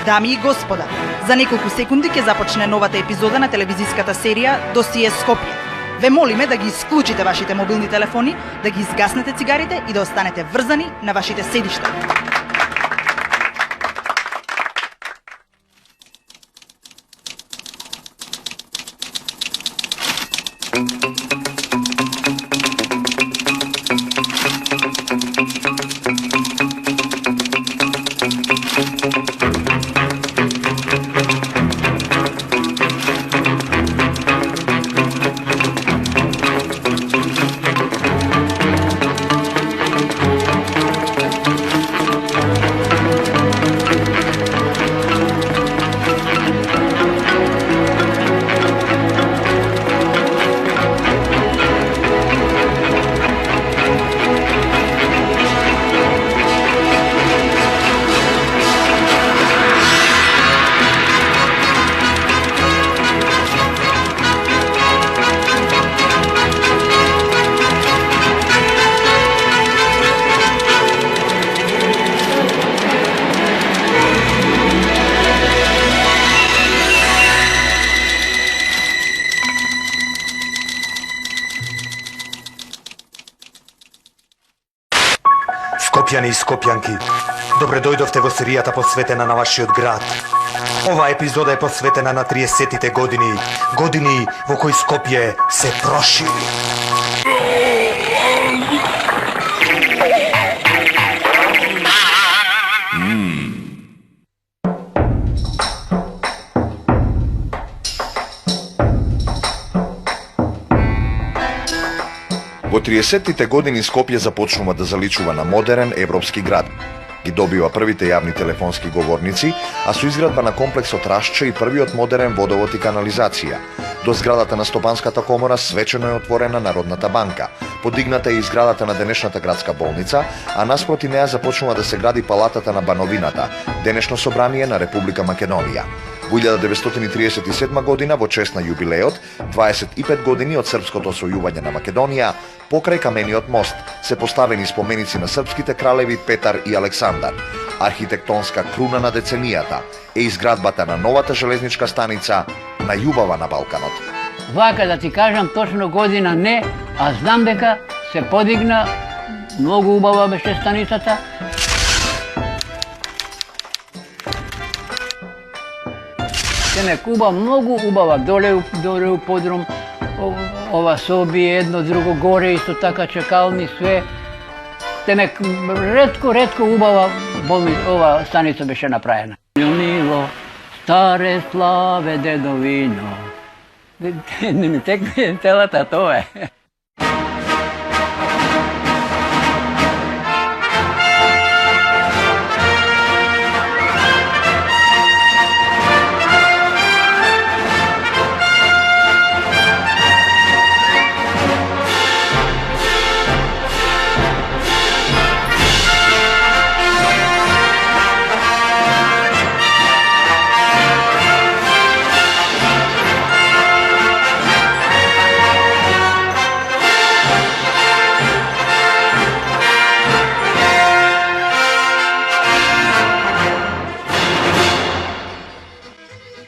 Дами и господа, за неколку секунди ќе започне новата епизода на телевизиската серија Досие Скопје. Ве молиме да ги исклучите вашите мобилни телефони, да ги изгаснете цигарите и да останете врзани на вашите седишта. Скопјани и скопјанки, добре дојдовте во серијата посветена на вашиот град. Оваа епизода е посветена на 30-тите години, години во кои Скопје се прошири. Во 30-тите години Скопје започнува да заличува на модерен европски град. Ги добива првите јавни телефонски говорници, а со изградба на комплексот Рашче и првиот модерен водовод и канализација. До зградата на Стопанската комора свечено е отворена Народната банка. Подигната е и зградата на денешната градска болница, а наспроти неа започнува да се гради палатата на Бановината, денешно собрание на Република Македонија. Во 1937 година, во чест на јубилеот, 25 години од српското освојување на Македонија, покрај камениот мост се поставени споменици на српските кралеви Петар и Александар. Архитектонска круна на деценијата е изградбата на новата железничка станица на Јубава на Балканот. Вака да ти кажам точно година не, а знам дека се подигна, многу убава беше станицата. Се Куба многу убава, доле у подрум, ова соби, едно друго горе, исто така чекални, све. Ретко убава ова станица беше направена. Мило, старе славе дедовино. Не ми текне целата тоа е.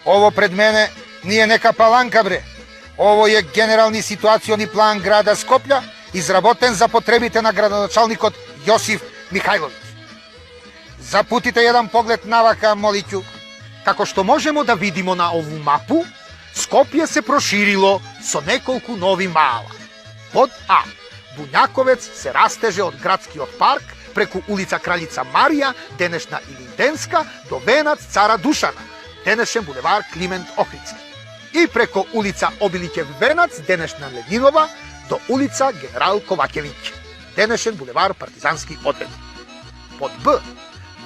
Ово пред мене nije neka palanka bre. Ovo je generalni situacioni plan grada Skoplja, izraboten za potrebite na gradonačalnikot Josif Mihajlović. Zaputite jedan pogled navaka, moliću. Kako što možemo da vidimo na ovu mapu, Skopje se proširilo со nekolku novi mala. Pod A. Bunjakovec se rasteže od gradskiot park preko ulica Kraljica Marija, denešna Ilindenska, do Venac Cara Dušana, денешен булевар Климент Охридски. И преко улица Обилиќев Венац, денешна Ленинова, до улица Генерал Ковакевиќ, денешен булевар Партизански одбед. Под Б.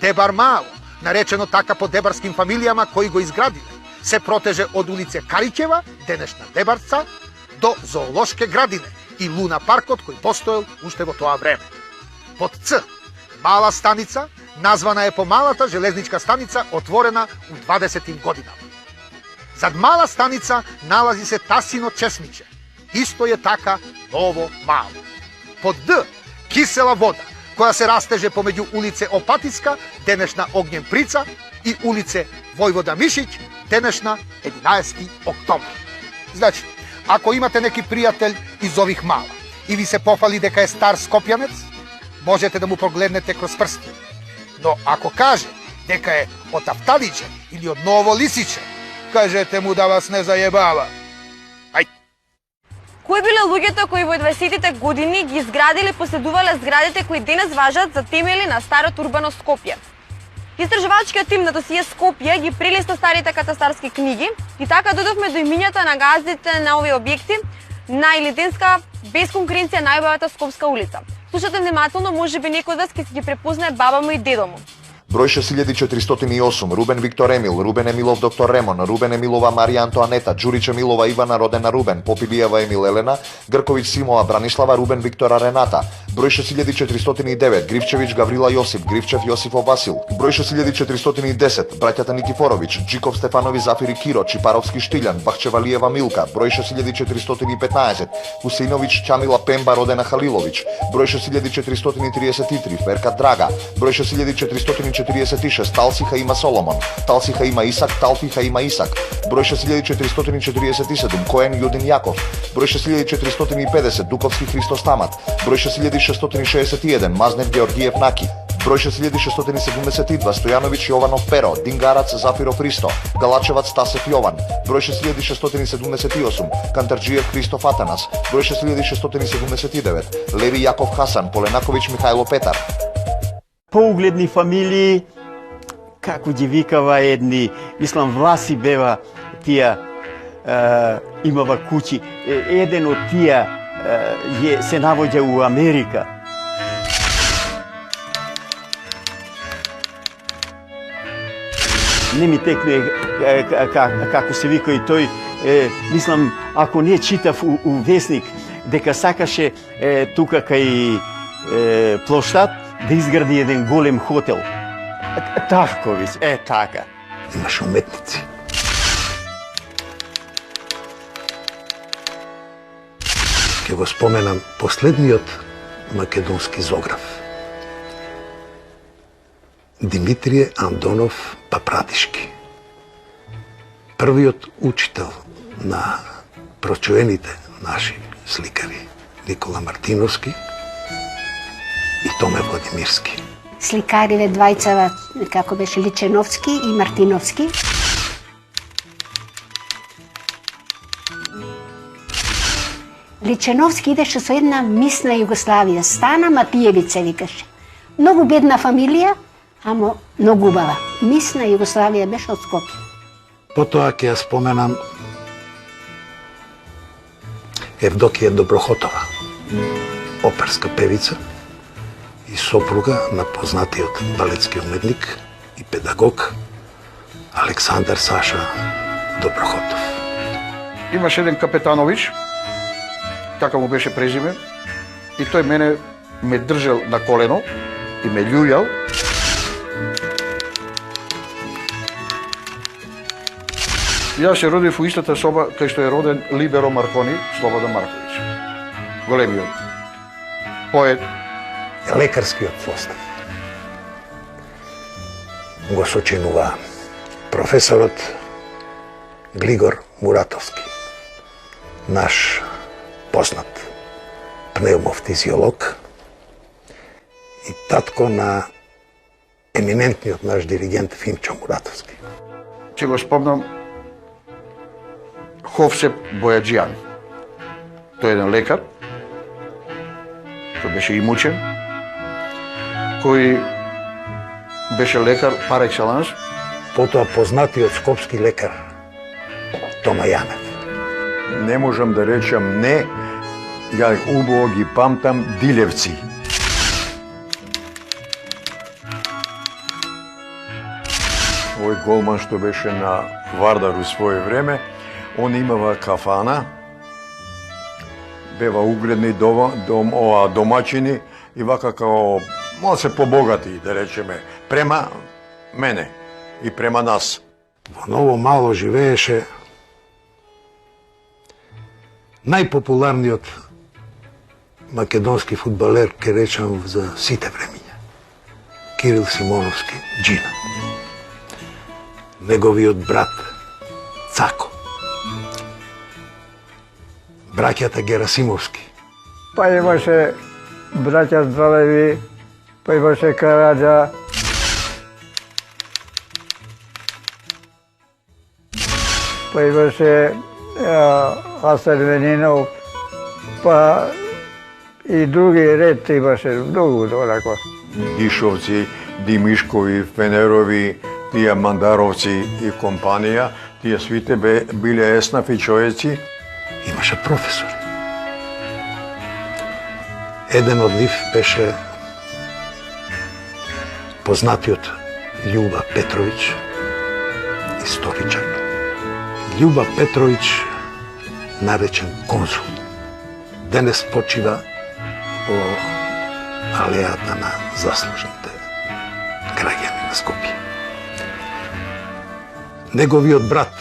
Дебар Мало, наречено така по дебарским фамилијама кои го изградиле, се протеже од улице Кариќева, денешна Дебарца, до Зоолошке градине и Луна паркот кој постоел уште во тоа време. Под Ц. Мала станица, названа е по малата железничка станица, отворена у 20-тим годинама. Зад мала станица налази се Тасино чесмиче. Исто е така Ново Мало. Под Д. Кисела вода, која се растеже помеѓу улице Опатиска, денешна Огњен Прица, и улице Војвода Мишиć, денешна 11. октомври. Значи, ако имате неки пријател из ових мала и ви се пофали дека е стар скопјанец, можете да му погледнете кроз прсти. Но ако каже дека е од Авталиđе или од Ново Лисиче, кажете му да вас не зајебава. Ај. Кои биле луѓето кои во 20-тите години ги изградиле и поседувале зградите кои денес важат за темели на старото урбано Скопје? Истражувачкиот тим на досие Скопје ги прелиста старите катастарски книги и така додовме до имињата на газдите на овие објекти на Илиденска, без конкуренција најубавата Скопска улица. Слушате внимателно, можеби некој од вас ќе си ги препознае баба му и дедо му. Број 6408, Рубен Виктор Емил, Рубен Емилов доктор Ремон, Рубен Емилова Марија Антоанета, Џурич Емилова Ивана родена Рубен, Попилиева Емил Елена, Грковиќ Симова Бранислава, Рубен Виктора Рената, број 6409, Гривчевиќ Гаврила Јосип, Гривчев Јосифов Васил, број 6410, браќата Никифоровиќ, Џиков Стефанови Зафири Киро, Чипаровски Штилјан, Бахчевалиева Милка, број 6415, Хусеиновиќ Чамила Пемба родена Халиловиќ, број 6433, Ферка Драга, број 6446, Талсиха има Соломон, Талсиха има Исак, Талфиха има Исак, број 6447, Коен Јудин Јаков, број 6450, Дуковски Христос Тамат, број 6661, Мазнев Георгиев Наки, број 6672, Стојановиќ Јованов Перо, Дингарац Зафиров Христо, Галачевац Тасев Јован, број 6678, Кантарџиев Христоф Атанас, број 6679, Леви Јаков Хасан, Поленаковиќ Михајло Петар. Поугледни фамилии, како ги викава едни, мислам Власи бева тија, имава куќи. Еден од тија се навоѓа у Америка. Не ми текне како се вика и тој, мислам, ако не читав у весник, дека сакаше тука кај плоштад да изгради еден голем хотел. Ташковиќ, така. Имаше уметници. Ке го споменам последниот македонски зограф. Димитрije Андонов Папрадишки. Првиот учител на прочуените наши сликари Никола Мартиновски и Томе Владимирски. Сликариве двајцава, како беше Личеновски и Мартиновски. Личеновски идеше со една мисна Југославија, Стана Матиевица викаше. Многу бедна фамилија, ама многу убава. Мисна Југославија беше од Скопје. Потоа ќе ја споменам Евдокија Доброхотова, оперска певица и сопруга на познатиот балетски уметник и педагог Александар Саша Доброхотов. Имаше еден Капетановиќ, така му беше презиме, и тој мене ме држал на колено и ме љујал. Јас се родив во истата соба кај што е роден Либеро Маркони, Слободан Марковиќ. Големиот поет. Лекарскиот состав го сочинува професорот Глигор Муратовски, наш познат пневмофтизиолог и татко на еминентниот наш диригент Фимчо Муратовски. Ќе го спомнам Ховсеп Бојаджијан. Тој е еден лекар, кој беше и мучен, кој беше лекар пар екселанс. Потоа познатиот скопски лекар Тома Јанев. Не можам да речам не, ја убаво ги памтам Дилевци. Овој голман што беше на Вардар у своје време, он имава кафана, бева угледни домачини и вака као може се побогати, да речеме, према мене и према нас. Во Ново Мало живееше најпопуларниот македонски фудбалер, ке речам за сите времиња. Кирил Симоновски, Джина. Неговиот брат, Цако. Браќата Герасимовски. Па имаше браќа Здравеви, па имаше Караджа. Па имаше Асен Венинов, па и други ред имаше многу онако. Дишовци, Димишкови, Фенерови, тие Мандаровци и компанија, тие свите биле еснафи човеци. Имаше професори. Еден од нив беше познатиот Љуба Петровиќ, историчар. Љуба Петровиќ, наречен конзул, денес почива по алејата на заслужните граѓани на Скопје. Неговиот брат,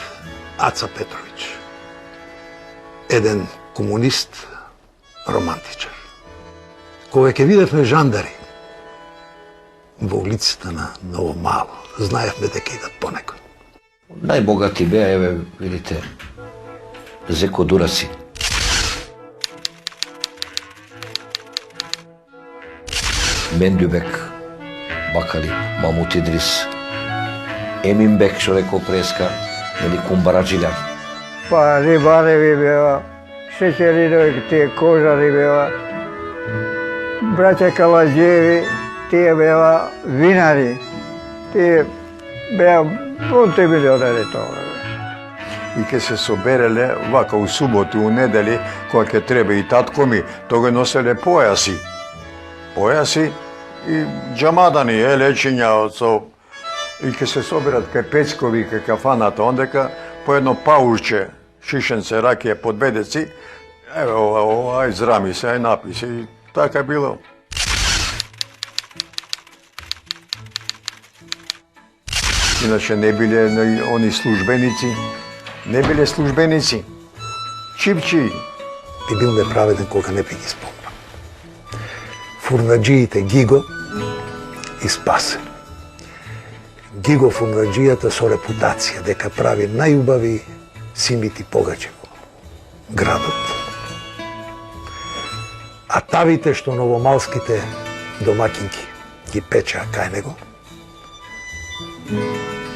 Аца Петровиќ, еден комунист, романтичар. Кога ќе видевме жандари во улиците на Ново Мало, знаевме дека идат по некој. Најбогати беа, еве, видите, Зеко Дураси. Мендјубек, Бакали, Мамут Идрис, Еминбек, што рекол преска, или Кумбараджилјан. Па рибареви беа, Шеќеринови, тие кожари беа, браќа Калаđevi, тие беа винари, тие беа мултимилионери тоа. И ке се собереле вака у суботу, у недели, кога ќе треба и татко ми, тога носеле појаси. Појаси и џамадани, лечиња со... И ке се соберат кај Пецкови, кај кафаната, ондека по едно паурче, шишенце, ракија, подбедеци, еве ова, ај зрами се, ај напи се, и така било. Иначе не биле они службеници, не биле службеници. Чипчи. Би бил неправеден кога не би ги спомнал. Фурнаджиите Гиго и Спасе. Гиго фурнаджијата со репутација дека прави најубави симити погачи во градот. А тавите што новомалските домакинки ги печеа кај него,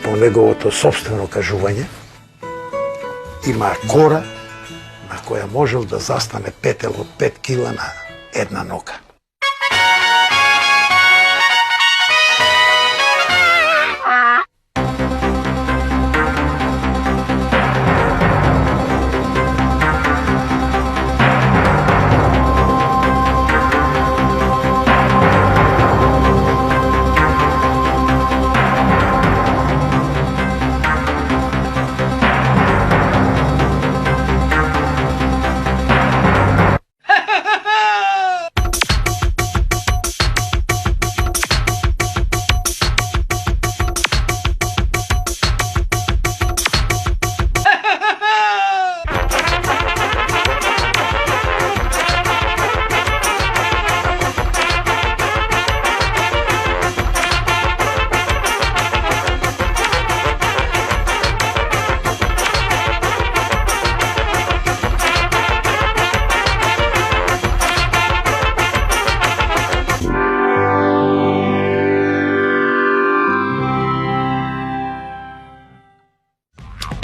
по неговото собствено кажување, имаа кора на која можел да застане петел од 5 кила на една нога.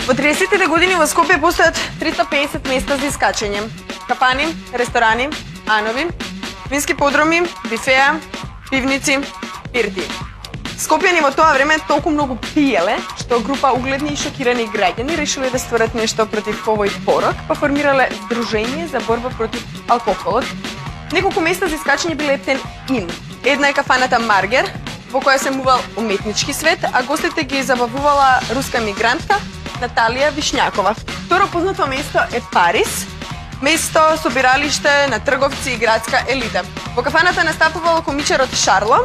Во 30-тите години во Скопје постојат 350 места за искачање. Кафани, ресторани, анови, вински подроми, бифеа, пивници, пирти. Скопјани во тоа време толку многу пиеле, што група угледни и шокирани граѓани решиле да стварат нешто против овој порок, па формирале Сдружение за борба против алкохолот. Неколку места за искачање биле Ептен Ин. Една е кафаната Маргер, во која се мувал уметнички свет, а гостите ги забавувала руска мигрантка Наталија Вишњакова. Второ познато место е Парис, место собиралиште на трговци и градска елита. Во кафаната настапувал комичарот Шарло,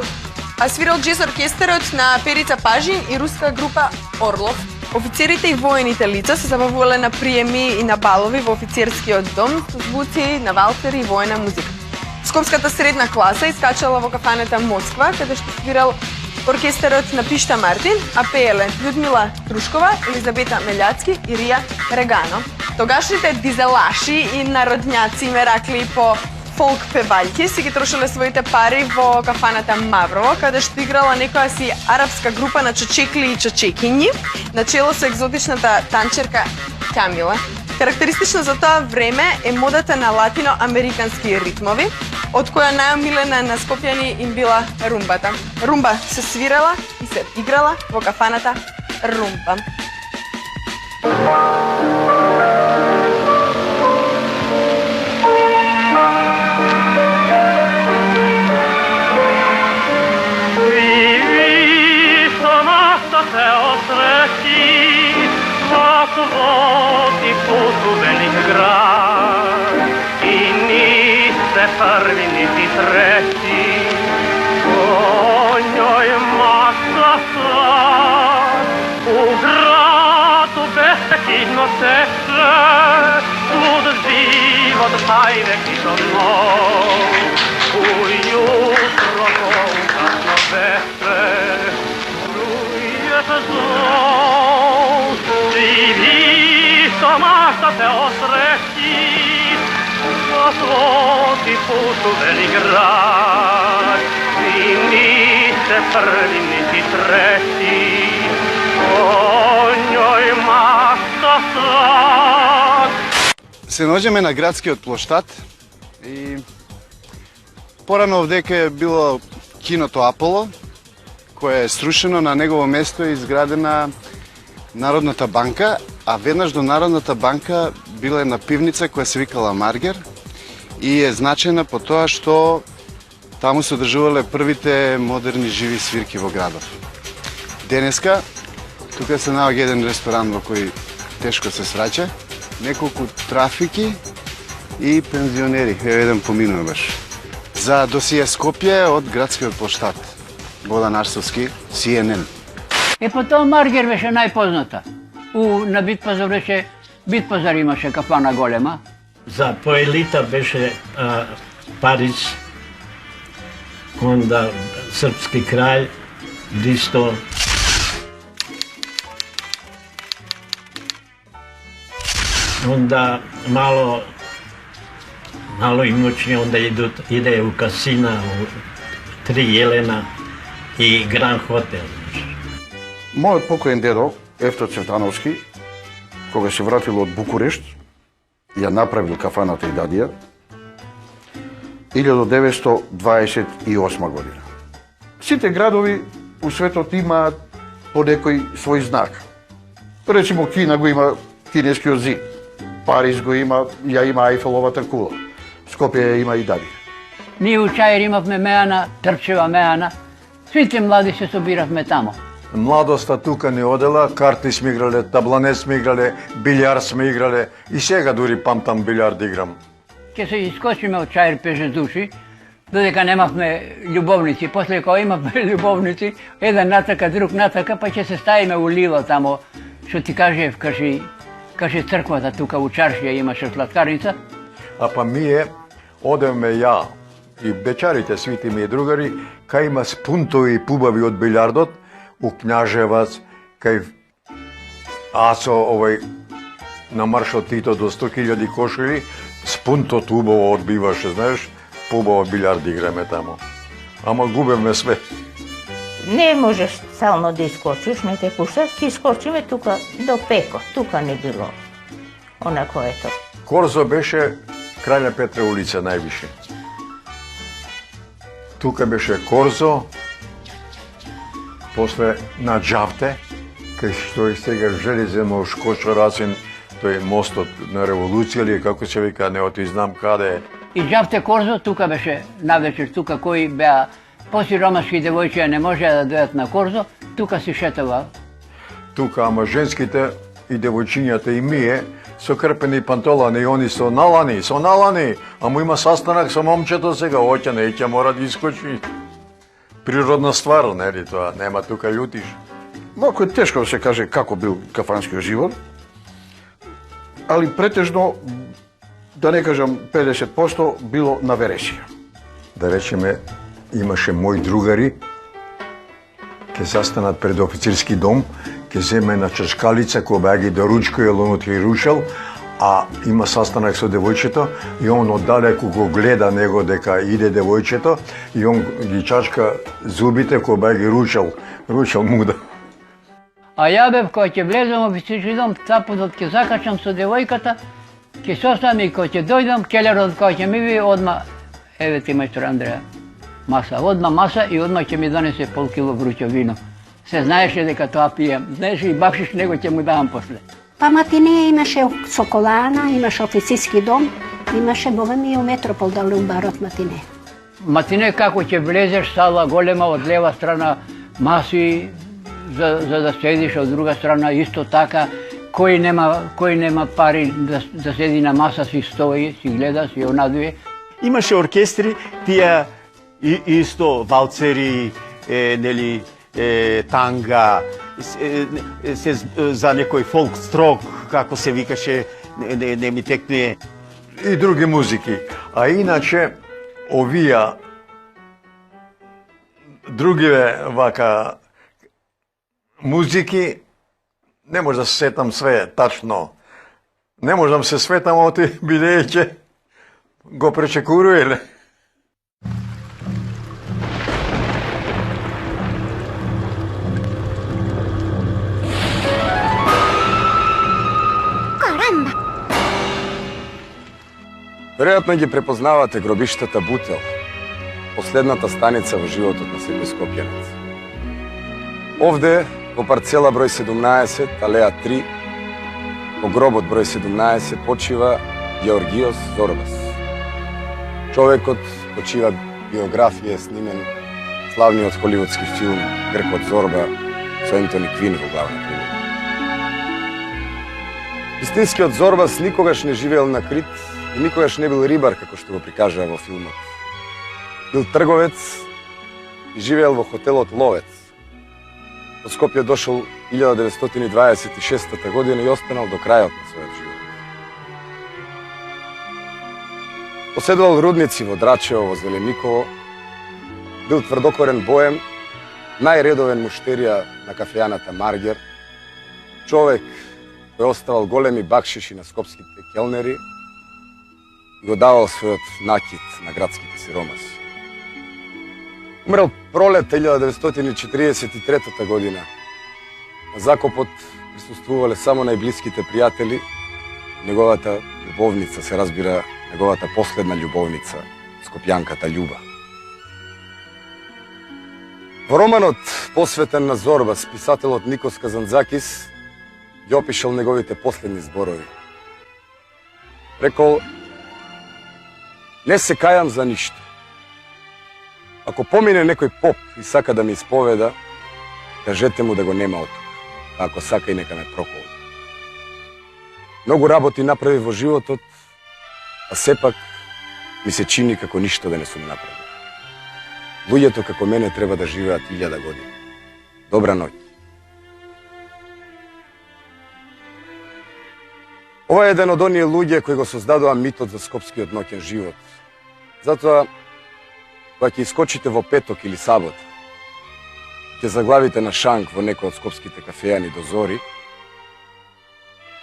а свирал джез оркестерот на Перица Пажин и руска група Орлов. Офицерите и воените лица се забавувале на приеми и на балови во офицерскиот дом со звуци на валцери и воена музика. Скопската средна класа искачала во кафанета Москва, каде што свирал оркестарот на Пишта Мартин, а пееле Людмила Трушкова, Елизабета Мељацки и Рија Регано. Тогашните дизелаши и народњаци меракли по фолк певајки си ги трошеле своите пари во кафаната Маврово, каде што играла некоја си арапска група на чочекли и чочекињи, на чело со екзотичната танчерка Камила. Карактеристично за тоа време е модата на латиноамерикански ритмови, од која најомилена на скопјани им била румбата. Румба се свирала и се играла во кафаната Румба. Prvi niti treći, o njoj masa sad, u gradu bestekidno teče, svud život tajne kišono, u jutro kasno veče, čuješ zov, živi što masa te osreći, svoti put u Veligrad, i niste prvi niti treći, o njoj mašta sad. Се наоѓаме на градскиот плоштад и порано овдека е било киното Аполо, кое е срушено, на негово место е изградена Народната банка, а веднаш до Народната банка била една пивница која се викала Маргер и е значајна по тоа што таму се одржувале првите модерни живи свирки во градот. Денеска тука се наоѓа еден ресторан во кој тешко се сраќа, неколку трафики и пензионери. Еве еден поминува баш. За досие Скопје од градскиот плоштад. Бодан Арсовски, CNN. По тоа Маргер беше најпозната. На Битпазар беше, Битпазар имаше кафана голема. За поелита беше Париз, онда српски краљ, Бристол. Onda malo imućnije, onda ide u kasina, u Tri Jelena i Grand Hotel. Мојот покоен дедо, Ефто Цветановски, кога се вратил од Букурешт, ја направил кафаната и Дадија, 1928 година. Сите градови у светот имаат по некој свој знак. Речимо, Кина го има кинескиот зид, Париз го има, ја има Ајфеловата кула, Скопје има и Дадија. Ние у Чаир имавме меана, Трчева меана, сите млади се собиравме тамо. Младоста тука не одела, карти сме играле, табланет сме играле, билјар сме играле и сега дури памтам билјар да играм. Ке се искочиме од Чаир 5 души, додека немавме љубовници. После кога имавме љубовници, еден натака, друг натака, па ќе се ставиме у Лила тамо, што ти кажев, каже црквата тука у Чаршија имаше сладкарница. А па ние одеме ја и бечарите, свити ми другари, кај има спунтови и пубави од билјардот, у Књажевац, кај Асо, на маршот Тито до 100.000 кошери, спунтот убаво одбиваше, знаеш, побаво билјард играме тамо. Ама губеме све. Не можеш цално да искочиш, не те пуштат, ки искочиме тука до Пеко, тука не било онако ето. Корзо беше Краља Петра улица највише. Тука беше Корзо, после на Джавте, кај што е сега железено Шкочо Рацин, тој мостот на револуција или како се вика, не оти знам каде е. И Джавте Корзо тука беше навечер, тука кои беа посиромашки девојчиња не можеа да дојдат на Корзо, тука си шетава. Тука, ама женските и девојчињата и мие со крпени пантолани, они со налани, ама има састанак со момчето сега, оќе не ќе мора да искочи. Природна ствар, нели тоа, нема тука љутиш. Малку е тешко да се каже како бил кафанскиот живот, али претежно, да не кажам 50%, било на вересија. да речеме, имаше мои другари, ќе застанат пред офицерски дом, ќе земе на чашкалица која беа ги доручкуел онутри рушел, а има састанак со девојчето и он оддалеку го гледа него дека иде девојчето и он ги чашка зубите која беа ги рушел муда. А ја бев кога ќе влезам во офицерски дом, тапотот ќе закачам со девојката, ќе се оставам и кога ќе дојдам, келерот кога ќе ми ви одма, еве ти мајстор Андреја, маса, одма маса и одма ќе ми донесе пол кило вруќо вино. Се знаеше дека тоа пијам, знаеше и бакшиш него ќе му давам после. Па матине имаше Соколана, имаше офицерски дом, имаше богами и у Метропол да убарат матине. Матине како ќе влезеш, сала голема од лева страна, маси за да седиш, од друга страна исто така, кој нема пари да седи на маса, си стои, си гледа, си онадуе. Имаше оркестри, тие исто валцери, нели, танга, за некој фолк строк, како се викаше, не ми текне. И други музики. А иначе, овија другиве вака музики, не може да се сетам све тачно. Не можам се светам оти бидејќи го пречекурувале. Веројатно ги препознавате гробиштата Бутел, последната станица во животот на секој скопјанец. Овде, во парцела број 17, алеја 3, во гробот број 17 почива Георгиос Зорбас. Човекот почива биографија снимен славниот холивудски филм Гркот Зорба со Ентони Квин во главната улога. Истинскиот Зорбас никогаш не живеел на Крит и никогаш не бил рибар, како што го прикажаа во филмот. Бил трговец и живеел во хотелот Ловец. Во Скопје дошол 1926 година и останал до крајот на својот живот. Поседувал рудници во Драчево, во Зелениково, бил тврдокорен боем, најредовен муштерија на кафејаната Маргер, човек кој оставал големи бакшиши на скопските келнери и го давал својот накид на градските сиромаси. Умрел пролет 1943 година. На закопот присуствувале само најблиските пријатели, неговата љубовница, се разбира, неговата последна љубовница, скопјанката Љуба. Во романот посветен на Зорбас, писателот Никос Казанзакис ги опишал неговите последни зборови. Рекол: "Не се кајам за ништо. Ако помине некој поп и сака да ме исповеда, кажете му да го нема од тука, а ако сака и нека ме проколне. Многу работи направи во животот, а сепак ми се чини како ништо да не сум направил. Луѓето како мене треба да живеат 1000 години. Добра ноќ." Ова е еден од оние луѓе кои го создадоа митот за скопскиот ноќен живот. Затоа, кога ќе искочите во петок или сабота, ќе заглавите на шанк во некој од скопските кафејани до зори,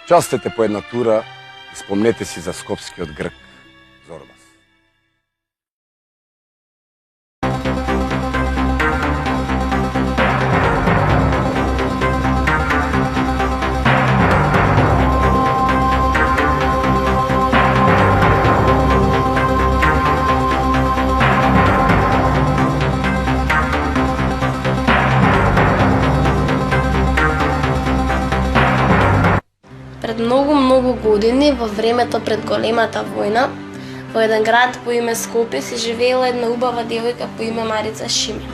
частете по една тура и спомнете си за скопскиот грк Зорбас. Пред многу години, во времето пред големата војна, во еден град по име Скопје се живеела една убава девојка по име Марица Шими.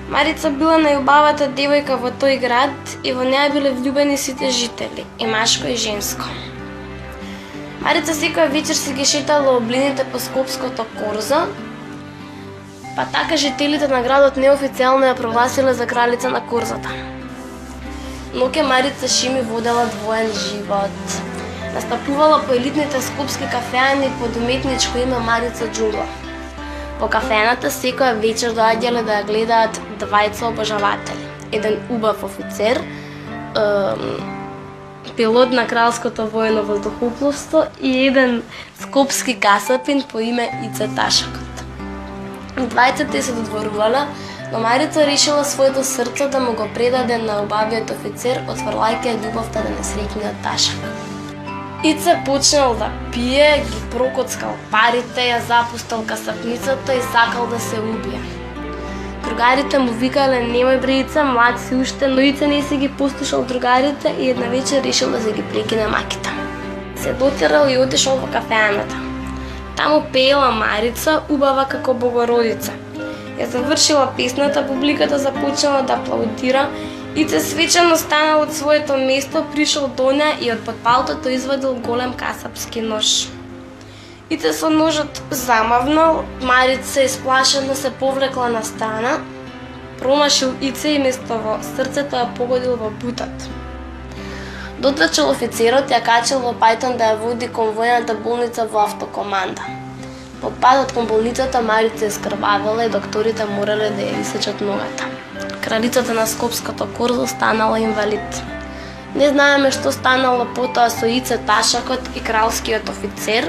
Марица била најубавата девојка во тој град и во неа биле влюбени сите жители, и машко и женско. Марица секоја вечер си ги шетала облините по скопското корзо, па така жителите на градот неофицијално ја прогласиле за кралица на корзата. Ноќе Марица Шими водела двоен живот. Настапувала по елитните скопски кафејани под уметничко име Марица Џунгла. По кафената секоја вечер доаѓале да ја гледаат двајца обожаватели. Еден убав офицер, пилот на Кралското воено воздухопловство и еден скопски касапин по име Ице Ташакот. Двајцата се додворувала, но Марица решила своето срце да му го предаде на убавиот офицер, отфрлајќи ја љубовта да не среќниот Ташак. Ице почнал да пие, ги прокоцкал парите, ја запустал касапницата и сакал да се убие. Другарите му викале: "Немој бре Ице, млад си уште", но Ице не си ги послушал другарите и една вечер решил да се ги прекине маките. Се дотерал и отишол во кафеаната. Таму пеела Марица, убава како Богородица. Ја завршила песната, публиката започнала да аплаудира. Ице свечено станал од своето место, пришол до неа и од под палтото извадил голем касапски нож. Ице со ножот замавнал, Марица исплашена се повлекла на страна, промашил Ице и место во срцето ја погодил во бутат. Дотрчал офицерот, ја качил во пајтон да ја води кон војната болница во автокоманда. По патот кон болницата Марица искрвавела и докторите морале да ја исечат ногата. Кралицата на Скопското корзо станала инвалид. Не знаеме што станало потоа со Ице Ташакот и кралскиот офицер,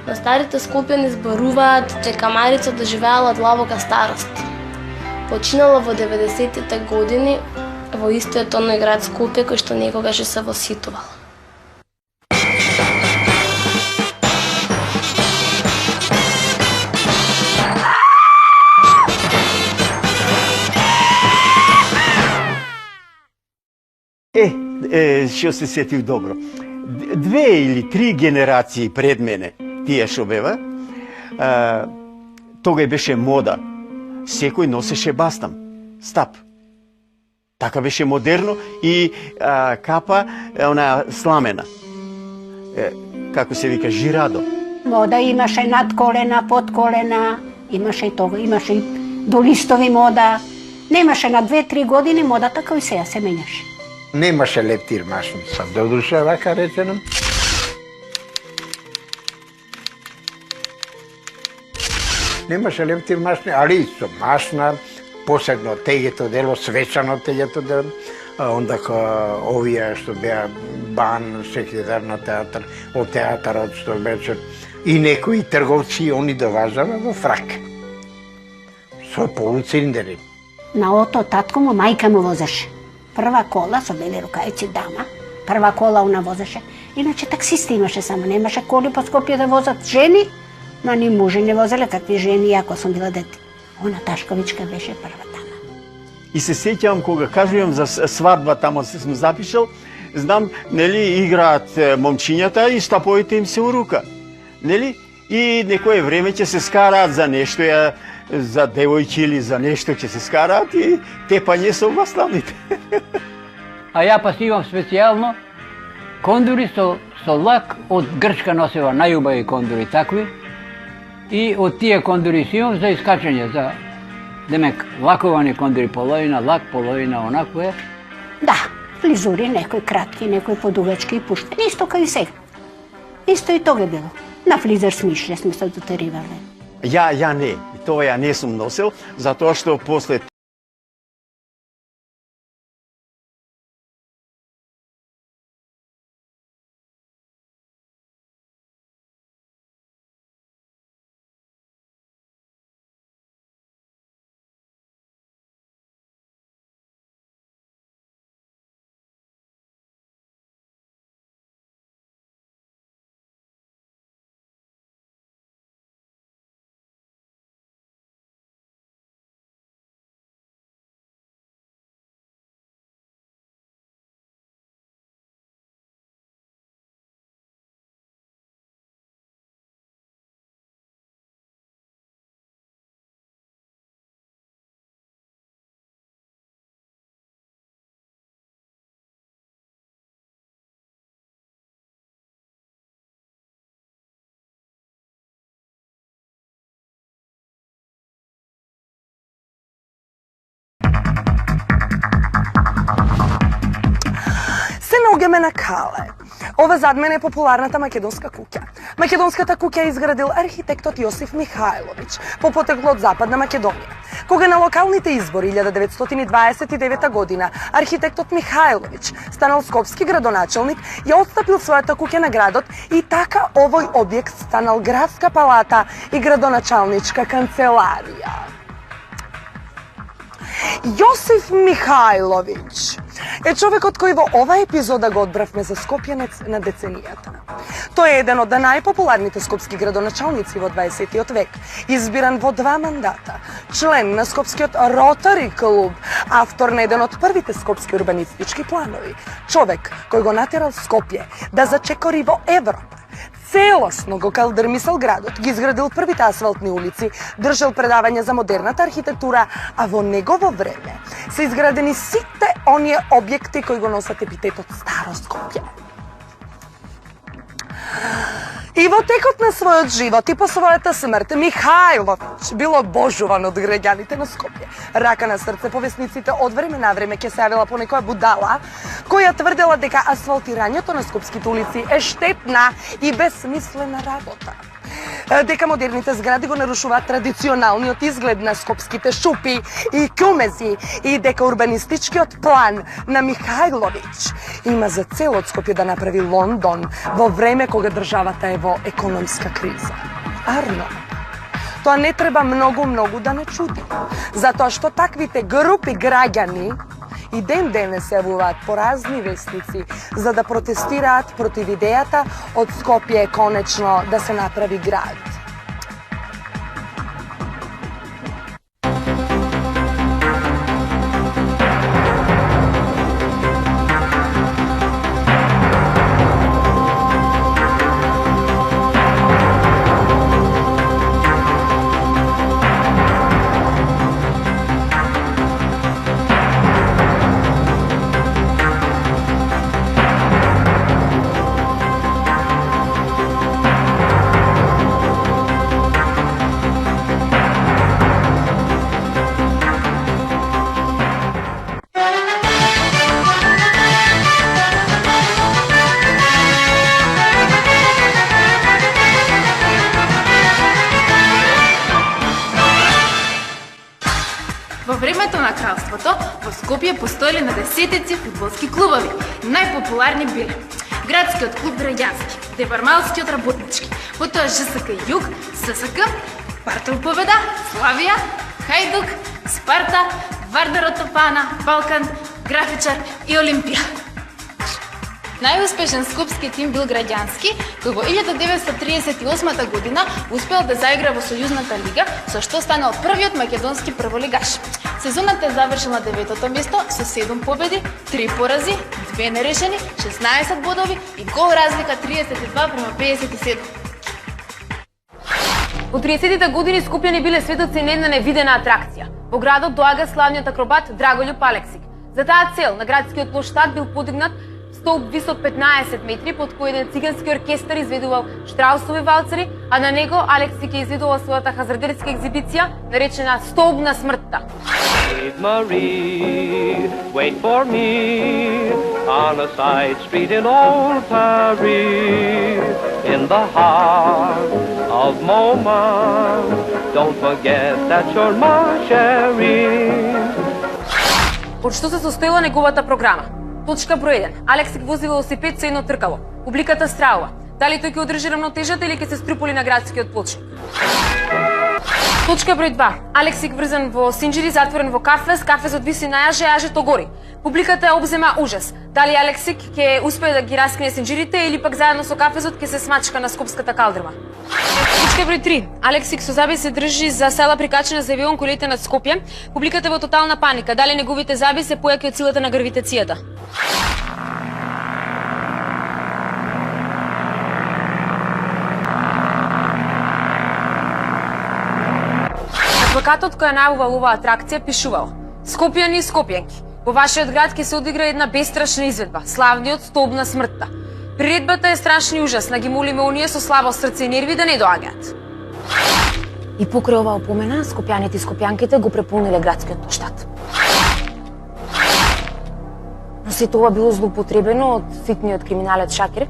но старите скопјани зборуваат дека Марица доживеала длабока старост. Починала во 90-тите години во истиот оној град Скопје кој што некогаш се воситувал. Што се сетив добро. 2 или 3 генерации пред мене, тие што бева, тогај беше мода. Секој носеше бастам, стап. Така беше модерно и капа она сламена. Како се вика, жирадо. Мода имаше над колена, под колена, имаше и тога, имаше и до листови мода. Немаше на 2-3 години модата кој сега се менјаше. Немаше лептир машница, додуше вака речено. Немаше лептир машни, али со машна, посебно тегето дело, свечано тегето дело, онда овие што беа бан, секретар на театар, од театарот што беше, и некои трговци, они доважале во фрак. Со полуциндери. На ото татко му мајка му возеше. Прва кола со бели рукавици дама, прва кола она возеше. Иначе таксисти имаше само, немаше коли по Скопје да возат жени, но ни мужи не возеле, какви жени, ако сум била дете. Она Ташковичка беше прва дама. И се сеќавам кога кажувам за свадба, тамо сум запишал, знам, нели, играат момчињата и стаповите им се у рука. Нели? И некое време ќе се скараат за нешто, за девојки или за нешто ќе се скараат и тепање со бастамите. А ја пас имам специјално кондури со лак, од Грчка носева најубави кондури такви, и од тие кондури си имам за искачање, за демек лаковани кондури, половина лак, половина онакво е. Да, флизури, некои кратки, некои подугачки и пуштени, исто кај и сега. Исто и тога било. На флизер смишле сме се дотеривале. Ја не, тоа ја не сум носел, затоа што после се наоѓаме на Кале. Ова зад мене е популарната македонска куќа. Македонската куќа изградил архитектот Јосиф Михајловиќ по потекло од Западна Македонија. Кога на локалните избори 1929 година архитектот Михајловиќ станал скопски градоначелник, ја отстапил својата куќа на градот и така овој објект станал градска палата и градоначалничка канцеларија. Јосиф Михајловиќ е човекот кој во ова епизода го одбравме за скопјанец на деценијата. Тој е еден од најпопуларните скопски градоначалници во 20 век, избиран во 2 мандата, член на Скопскиот Ротари клуб, автор на еден од првите скопски урбанистички планови, човек кој го натерал Скопје да зачекори во Европа. Целосно го калдермисал градот, ги изградил првите асфалтни улици, држал предавања за модерната архитектура, а во негово време се изградени сите оние објекти кои го носат епитетот Старо Скопје. И во текот на својот живот и по својата смрт, Михајловиќ бил обожуван од граѓаните на Скопје. Рака на срце, повесниците од време на време ќе се јавила по некоја будала, која тврдела дека асфалтирањето на скопските улици е штетна и безсмислена работа. Дека модерните згради го нарушуваат традиционалниот изглед на скопските шупи и кумези и дека урбанистичкиот план на Михајловиќ има за цел од Скопје да направи Лондон во време кога државата е во економска криза. Арно, тоа не треба многу да не чуди, затоа што таквите групи граѓани и ден денес се јавуваат по разни вестници за да протестираат против идејата од Скопје конечно да се направи град. Во времето на кралството во Скопје постоеле на десетици фудбалски клубови. Најпопуларни биле Градскиот клуб Граѓански, Девармалскиот работнички, потоа ЖСК Југ, ССК, Партел Победа, Славија, Хајдук, Спарта, Вардар Отопана, Балкан, Графичар и Олимпија. Најуспешен скопски тим бил Граѓански, кој во 1938 година успел да заигра во Сојузната лига, со што станал првиот македонски прволигаш. Сезоната е завршил на 9-то место со 7 победи, 3 порази, 2 нерешени, 16 бодови и гол разлика 32:57. Во 30-тите години скопјани биле светоци на една невидена атракција. Во градот доаѓа славниот акробат Драголјуп Алексик. За таа цел на градскиот плоштад бил подигнат столб висок 15 метри, под кој еден цигански оркестар изведувал штраусови валцери, а на него Алексик ја изведувал својата хазардерска екзибиција, наречена Столб на смртта. Sweet Marie, wait for me on a side street in old Paris, in the heart of Montmartre. Don't forget that you're my chérie. Од што се состоела неговата програма? Точка број 1. Алексик вози велосипед со едно тркало. Публиката стравува. Дали тој ќе одржи равнотежата или ќе се струполи на градскиот плочник? Точка број 2. Алексик врзан во синџири, затворен во кафез, кафезот виси на јаже, јажето гори. Публиката ја обзема ужас. Дали Алексик ќе успее да ги раскине синџирите или пак заедно со кафезот ќе се смачка на скопската калдрма? Точка број 3. Алексик со заби се држи за села прикачена за авион колите над Скопје. Публиката во тотална паника. Дали неговите заби се појаки од силата на гравитацијата? Плакатот кој најавувал оваа атракција пишувал: Скопјани и скопјанки, во вашиот град ќе се одигра една бестрашна изведба, славниот Столб на смртта. Приредбата е страшна и ужасна, ги молиме оние со слабо срце и нерви да не доаѓаат. И покрај оваа опомена, скопјаните и скопјанките го преполниле градскиот плоштад. Но сето ова било злоупотребено од ситниот криминалец Шакир,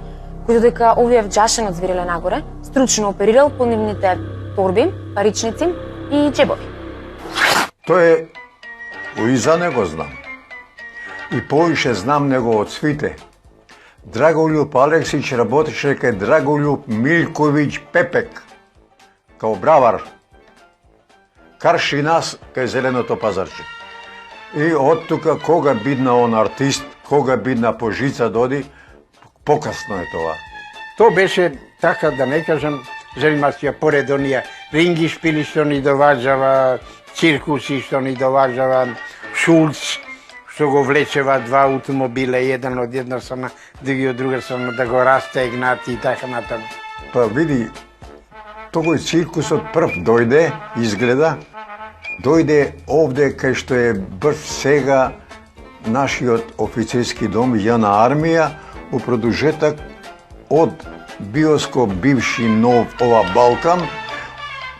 кој додека овие вџашено звереле нагоре, стручно оперирал по нивните торби, паричници и џебови. Тој и за него знам. И повише знам него од свите. Драголюб Алексич работеше кај Драголюб Милковиќ Пепек, као бравар. Карши нас кај Зеленото пазарче. И од тука кога бидна он артист, кога бидна пожица доди, покасно е тоа. То беше, така да не кажам, занимација поред онија ринги шпили што ни доважава, циркуси што ни доважава, Шулц, што го влечева два автомобила, еден од една страна, други од друга страна, да го растегнат и така натаму. Па види, тој циркусот прв дојде, изгледа, дојде овде кај што е баш сега нашиот офицерски дом, јана армија, у продолжеток од биоскоп бивши нов ова Балкан,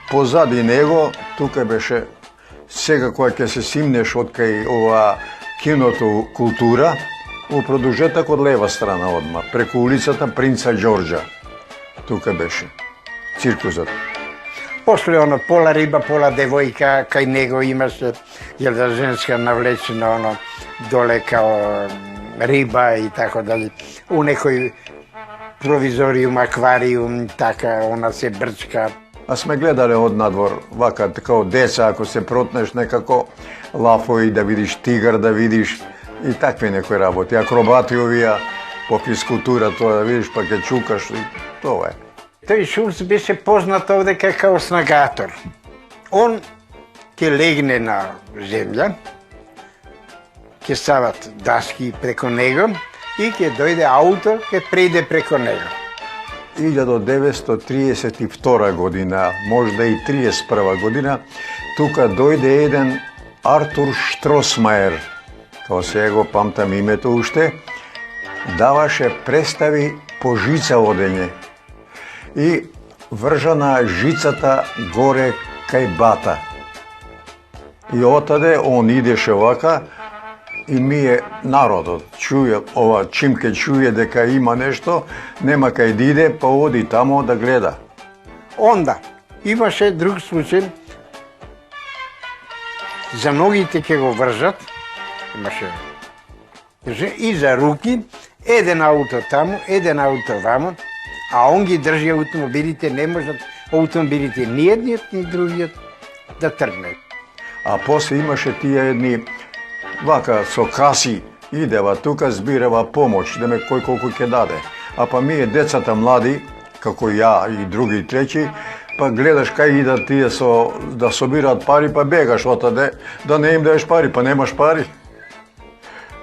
позади него, тука беше сега која ќе се симнеш од кај ова киното култура, у продолжеток од лева страна одма, преку улицата Принца Ѓорѓа. Тука беше циркусот. После оно пола риба, пола девојка, кај него имаше една женска навлечена оно доле као риба и така дали. У некој провизориум, аквариум, така, она се брчка. А сме гледале од надвор, вака, као деца, ако се протнеш некако лафови, да видиш тигар, да видиш и такви некои работи. Акробати овија, по физкултура, тоа да видиш, па ке чукаш и тоа е. Тој Шулц беше познат овде како снагатор. Он ќе легне на земја, ќе стават даски преко него и ќе дојде ауто, ќе прејде преко него. 1932 година, можда и 31 година, тука дојде еден Артур Штросмаер, као сега го памтам името уште, даваше представи по жица одење и вржана жицата горе кај бата. И отаде он идеше вака и ние народот чуе ова, чим ке чуе дека има нешто, нема кај да иде, па оди тамо да гледа. Онда имаше друг случај, за ногите ќе го вржат, имаше и за руки, еден ауто таму, еден ауто вамо, а он ги држи автомобилите, не можат автомобилите ни едниот, ни другиот да тргнат. А после имаше тие едни, вака, со каси, идева тука, збирава помош, деме кој колку ќе даде. А па ние, децата млади, како ја и други и трети, па гледаш кај идат тие да собираат пари, па бегаш отаде, да не им даеш пари, па немаш пари.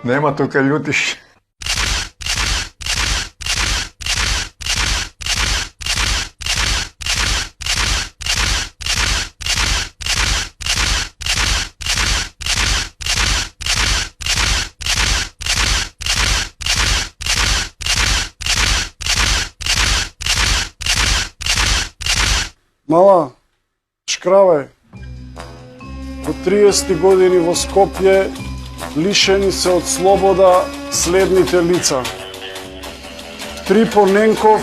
Нема тука љутиш. Мала, шкраве, по 30 години во Скопје лишени се од слобода следните лица. Трипо Ненков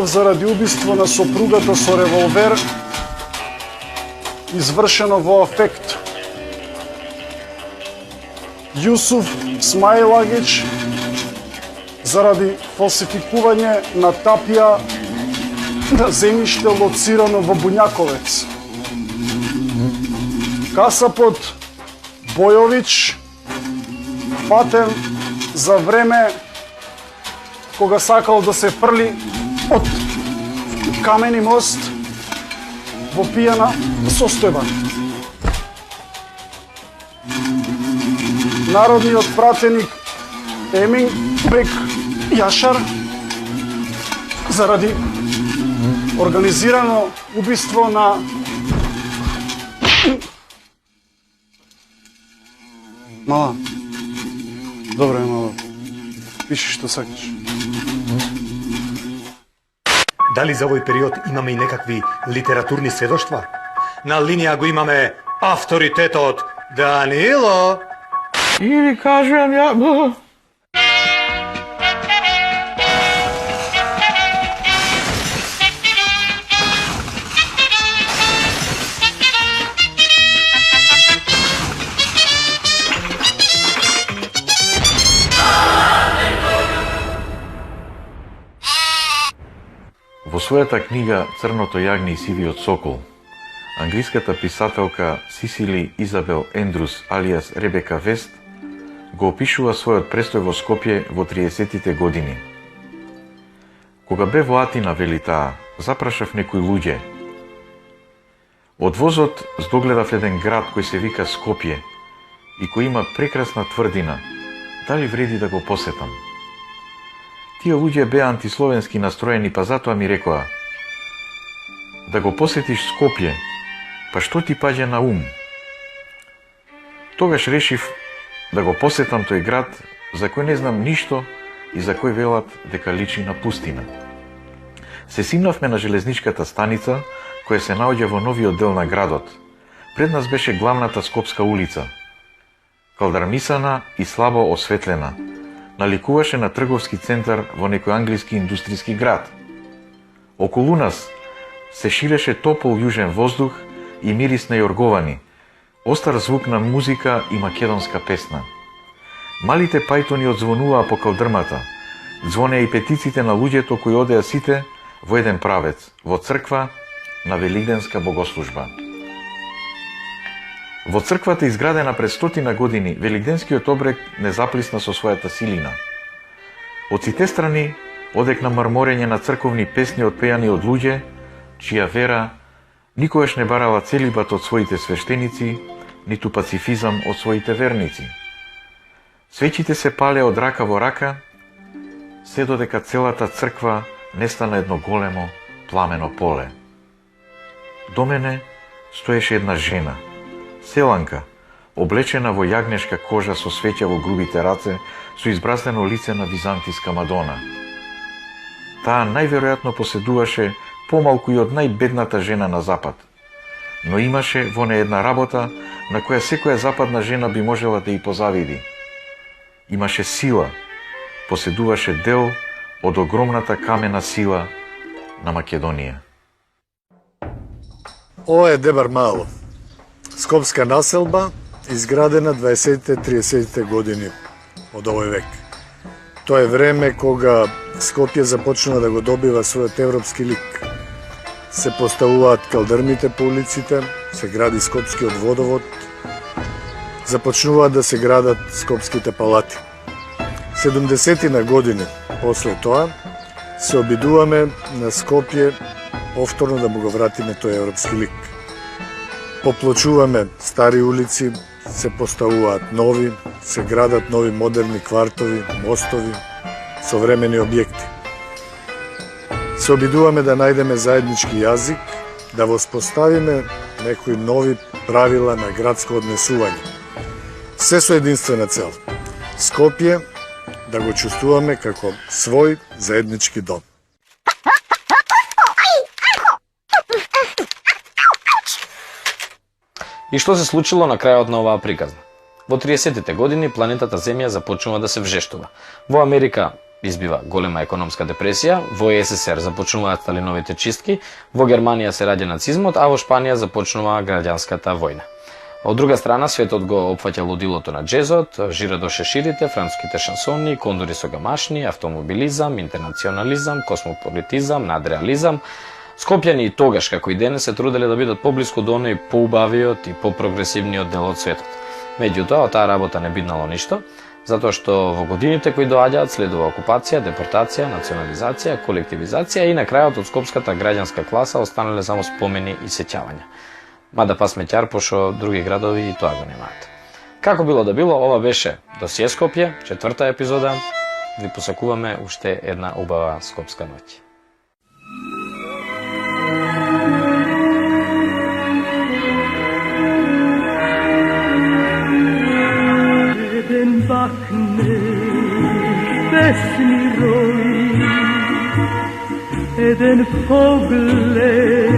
заради убиство на сопругата со револвер, извршено во афект. Јусуф Смајлагич заради фалсификување на тапија на земјиште лоцирано во Буњаковец. Касапот Бојович, патен за време кога сакал да се фрли од камени мост во пијана состојба. Народниот пратеник Емин Бек Јашар заради организирано убиство на Мала, добро е, мала. Пиши што сакаш. Дали за овој период имаме и некакви литературни сведоштва? На линија го имаме авторитетот Данило. Ili kažem ja... Во својата книга Црното јагне и сивиот сокол, англиската писателка Сисили Изабел Ендрус алиас Ребека Вест го опишува својот престој во Скопје во 30-тите години. Кога бе во Атина, вели таа, запрашав некои луѓе. Од возот здогледав еден град кој се вика Скопје и кој има прекрасна тврдина. Дали вреди да го посетам? Тие луѓе беа антисловенски настроени, па затоа ми рекоа: да го посетиш Скопје, па што ти паѓа на ум? Тогаш решив да го посетам тој град за кој не знам ништо и за кој велат дека личи на пустина. Се симнавме на железничката станица, која се наоѓа во новиот дел на градот. Пред нас беше главната Скопска улица, калдармисана и слабо осветлена. Наликуваше на трговски центар во некој англиски индустријски град. Околу нас се ширеше топол јужен воздух и мирис на јорговани, остар звук на музика и македонска песна. Малите пајтони одзвонуваа по калдрмата, звонеа и петиците на луѓето кои одеа сите во еден правец, во црква на велигденска богослужба. Во црквата изградена пред 100 години, велигденскиот обред не заплисна со својата силина. Од сите страни одекна марморење на црковни песни отпеани од луѓе, чија вера никогаш не барала целибат од своите свештеници, ниту пацифизам од своите верници. Свечите се палеа од рака во рака, се додека целата црква не стана едно големо пламено поле. До мене стоеше една жена, селанка, облечена во јагнешка кожа со свеќа во грубите раце, со избраздено лице на византиска Мадона. Таа најверојатно поседуваше помалку и од најбедната жена на запад, но имаше во неја една работа на која секоја западна жена би можела да ја позавиди. Имаше сила, поседуваше дел од огромната камена сила на Македонија. Ова е Дебар Мало, скопска населба, изградена 20-30 години од овој век. Тоа е време кога Скопје започнува да го добива својот европски лик. Се поставуваат калдрмите по улиците, се гради скопскиот водовод, започнуваат да се градат скопските палати. 70 години после тоа се обидуваме на Скопје повторно да му го вратиме тој европски лик. Поплочуваме стари улици, се поставуваат нови, се градат нови модерни квартови, мостови, современи објекти. Се обидуваме да најдеме заеднички јазик, да воспоставиме некои нови правила на градско однесување. Се со единствена цел – Скопје да го чувствуваме како свој заеднички дом. И што се случило на крајот на оваа приказна? Во 30-тите години планетата Земја започнува да се вжештува. Во Америка избива голема економска депресија, во СССР започнуваат Сталиновите чистки, во Германија се раѓа нацизмот, а во Шпанија започнува граѓанската војна. Од друга страна, светот го опфаќа лудилото на джезот, жира до шеширите, француските шансони, кондори со гамашни, автомобилизам, интернационализам, космополитизам, надреализам. Скопјани и тогаш, како и денес, се труделе да бидат поблиску до оној поубавиот и попрогресивниот дел од светот. Меѓутоа, од таа работа не биднало ништо, затоа што во годините кои доаѓаат следува окупација, депортација, национализација, колективизација и на крајот од скопската граѓанска класа останале само спомени и сеќавања. Мада па сметјар, пошто други градови и тоа го немаат. Како било да било, ова беше Досие Скопје, 4-та епизода. Ви посакуваме уште една убава скопска ноќ. Eden bakne pesni roj, eden pogled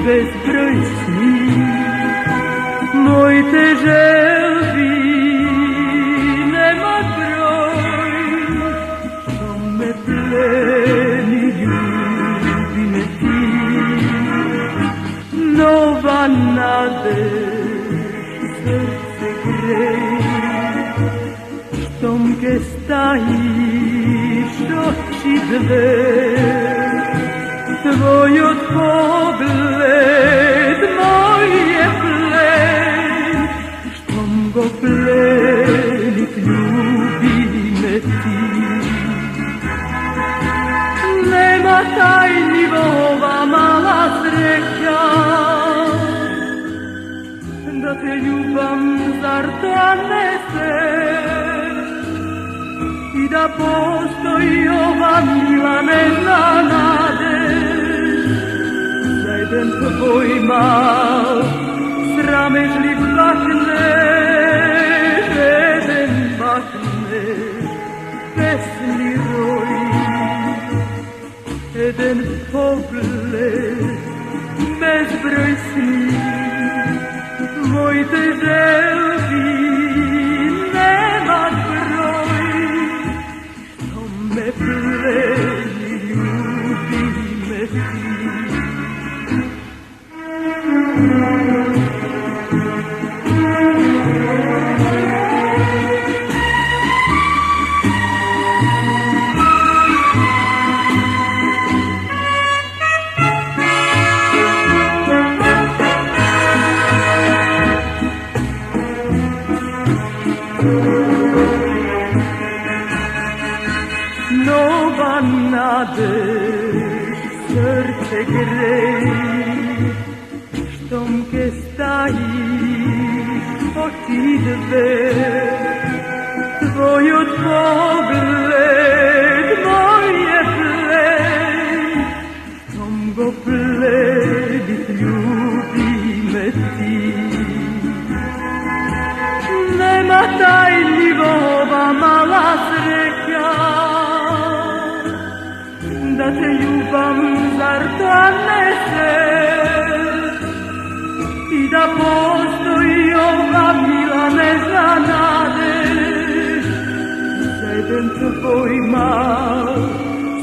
bezbroj sni, moj te želvi nadejść serce grej, štom ke stajiš oči dve, tvoj od pogled moje plen, štom go plenit ljubi me ti. Nema tajni ova mala sreća, da te ljubam, zar to ne se? I da postoji ova mila nežna nadež, za jeden tvoj mal sramežljiv bakneš, jeden bakneš, pesni roj, jeden pogled, bezbroj sni, moj te želbi nema broj, što me pleni, ljubi me ti. Nova nadejść serce grej, štom ke stajiš oči dve, tvoj od pogled moje plen, štom go pledit ljubi me ti. Nema tajnivova mala sreća, da te ljubam, zar to ne se? I da postoji ova mila nežna nadež, za jeden tvoj mal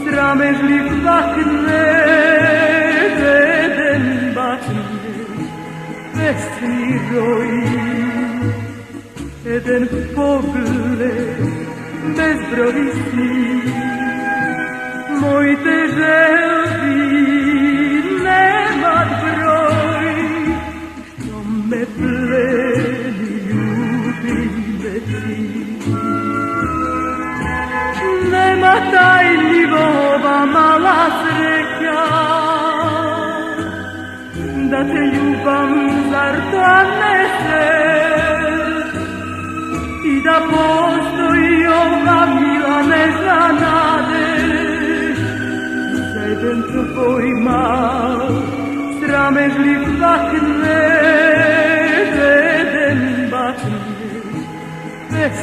sramežljiv bakneš, jeden bakneš, pesni roj, jeden pogled, bezbroj sni, moj te želbi nema broj, što me pleni, ljubi me ti. Nema tajnivova mala sreća, da te ljubam, zar to ne se? I da postoji ova mila nežna nadež, za jeden tvoj mal sramežljiv bakneš, jeden bakneš,